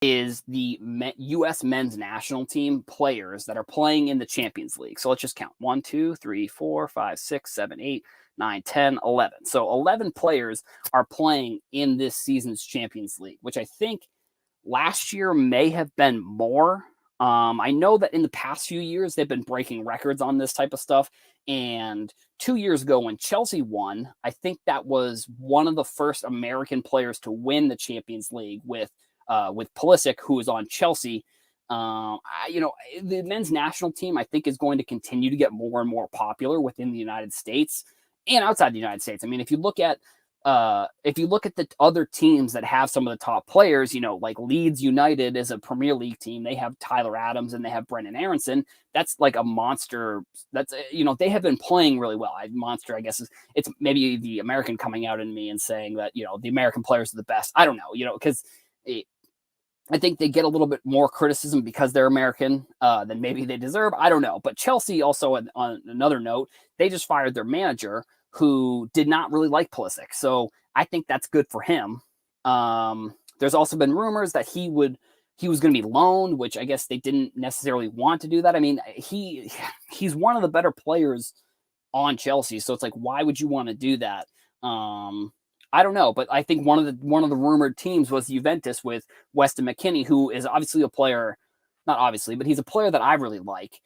is the U.S. men's national team players that are playing in the Champions League. So let's just count 1, 2, 3, 4, 5, 6, 7, 8, 9, 10, 11. So 11 players are playing in this season's Champions League, which I think last year may have been more. I know that in the past few years, they've been breaking records on this type of stuff. And 2 years ago, when Chelsea won, I think that was one of the first American players to win the Champions League with Pulisic, who is on Chelsea. The men's national team, I think, is going to continue to get more and more popular within the United States and outside the United States. I mean, if you look at the other teams that have some of the top players, like Leeds United is a Premier League team. They have Tyler Adams and they have Brendan Aronson. That's like a monster. That's, they have been playing really well. Monster, I guess, it's maybe the American coming out in me and saying that, the American players are the best. I don't know, because I think they get a little bit more criticism because they're American than maybe they deserve. I don't know. But Chelsea also, on another note, they just fired their manager, who did not really like Pulisic. So I think that's good for him. There's also been rumors that he was going to be loaned, which I guess they didn't necessarily want to do that. I mean, he's one of the better players on Chelsea. So it's like, why would you want to do that? I don't know, but I think one of the rumored teams was Juventus with Weston McKennie, who is obviously a player, not obviously, but he's a player that I really like.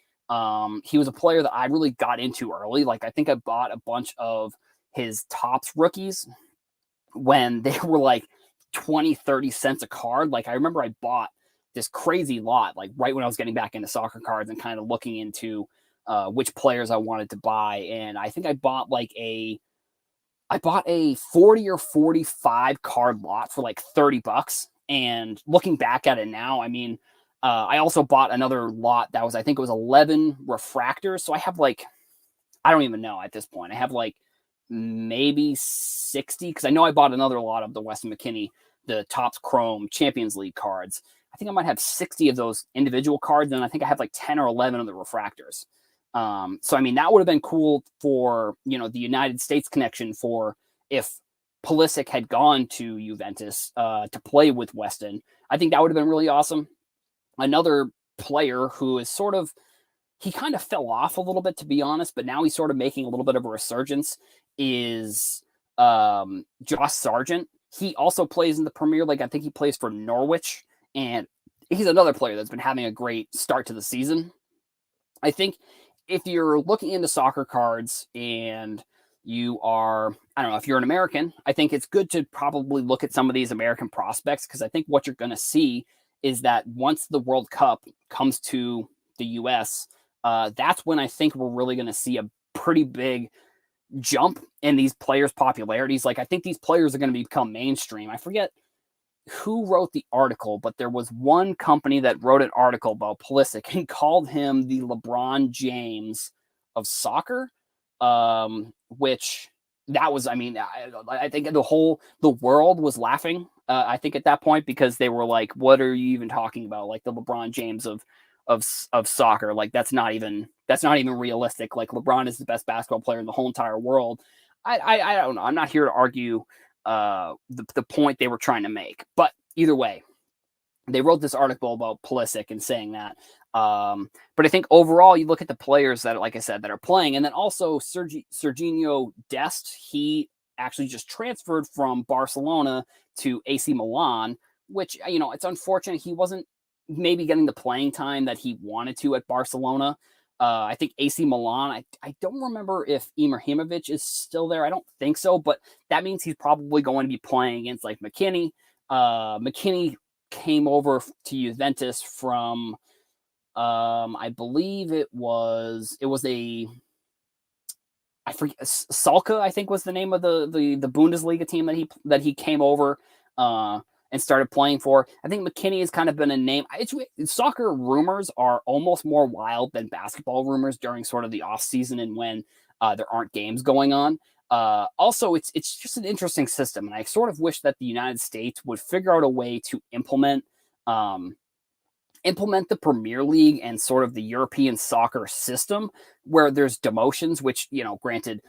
He was a player that I really got into early. Like, I think I bought a bunch of his Topps rookies when they were like 20, 30 cents a card. Like, I remember I bought this crazy lot, like right when I was getting back into soccer cards and kind of looking into which players I wanted to buy. And I think I bought a 40 or 45 card lot for like $30. And looking back at it now, I mean, I also bought another lot that was, I think it was 11 refractors. So I have I don't even know at this point. I have maybe 60, because I know I bought another lot of the Weston McKennie, the Topps Chrome Champions League cards. I think I might have 60 of those individual cards, and I think I have 10 or 11 of the refractors. So, I mean, that would have been cool for, the United States connection for if Pulisic had gone to Juventus to play with Weston. I think that would have been really awesome. Another player who is he kind of fell off a little bit, to be honest, but now he's sort of making a little bit of a resurgence, is Josh Sargent. He also plays in the Premier League. I think he plays for Norwich, and he's another player that's been having a great start to the season. I think if you're looking into soccer cards and you are, I don't know, if you're an American, I think it's good to probably look at some of these American prospects, because I think what you're going to see is that once the World Cup comes to the U.S., that's when I think we're really going to see a pretty big jump in these players' popularities. Like, I think these players are going to become mainstream. I forget who wrote the article, but there was one company that wrote an article about Pulisic and called him the LeBron James of soccer, which that was, I mean, I think the world was laughing, I think at that point, because they were like, what are you even talking about? Like, the LeBron James of soccer. Like, that's not even realistic. Like, LeBron is the best basketball player in the whole entire world. I don't know. I'm not here to argue the point they were trying to make, but either way, they wrote this article about Pulisic and saying that. But I think overall, you look at the players that, like I said, that are playing, and then also Serginho Dest. He actually just transferred from Barcelona to AC Milan, which, it's unfortunate he wasn't maybe getting the playing time that he wanted to at Barcelona. I think AC Milan, I don't remember if Ibrahimovic is still there. I don't think so, but that means he's probably going to be playing against McKennie. McKennie came over to Juventus from, I believe it was I forget, Salka, I think was the name of the Bundesliga team that he came over and started playing for. I think McKennie has kind of been a name. Soccer rumors are almost more wild than basketball rumors during sort of the off season and when there aren't games going on. Also, it's just an interesting system, and I sort of wish that the United States would figure out a way to implement the Premier League and sort of the European soccer system where there's demotions, which, granted,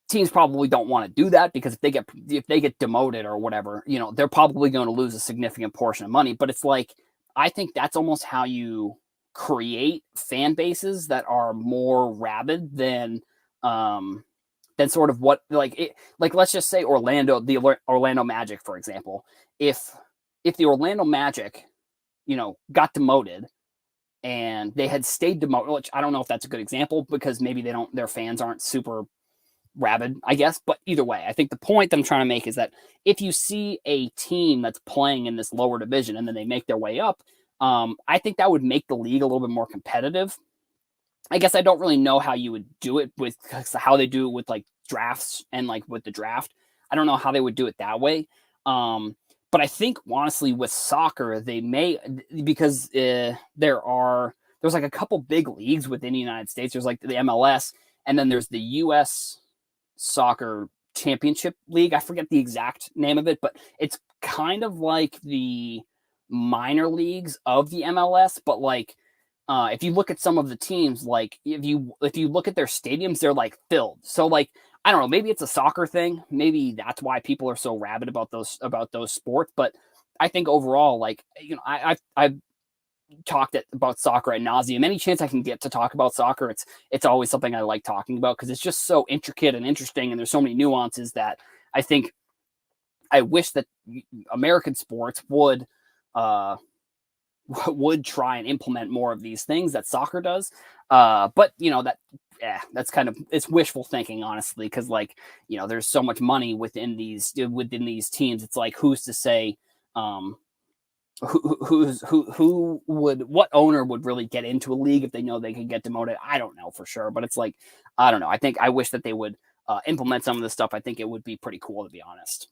teams probably don't want to do that because if they get demoted or whatever, you know, they're probably going to lose a significant portion of money. But it's like I think that's almost how you create fan bases that are more rabid than sort of what like it like let's just say Orlando Magic, for example. If the Orlando Magic, you know, got demoted and they had stayed demoted, which I don't know if that's a good example because maybe their fans aren't super rabid, I guess. But either way, I think the point that I'm trying to make is that if you see a team that's playing in this lower division and then they make their way up, I think that would make the league a little bit more competitive. I guess I don't really know how you would do it with how they do it with like drafts and like with the draft. I don't know how they would do it that way. But I think honestly with soccer, they may because there's like a couple big leagues within the United States. There's like the MLS, and then there's the U.S. Soccer Championship League. I forget the exact name of it, but it's kind of like the minor leagues of the MLS. But like, if you look at some of the teams, like if you look at their stadiums, they're like filled. So like I don't know, maybe it's a soccer thing. Maybe that's why people are so rabid about those sports. But I think overall, like you know, I've talked about soccer at nauseum. Any chance I can get to talk about soccer, it's always something I like talking about because it's just so intricate and interesting, and there's so many nuances that I think I wish that American sports would try and implement more of these things that soccer does. But you know that's kind of it's wishful thinking, honestly, because like you know there's so much money within these teams. It's like who's to say who would what owner would really get into a league if they know they could get demoted? I don't know for sure, but it's like I don't know. I think I wish that they would implement some of this stuff. I think it would be pretty cool, to be honest.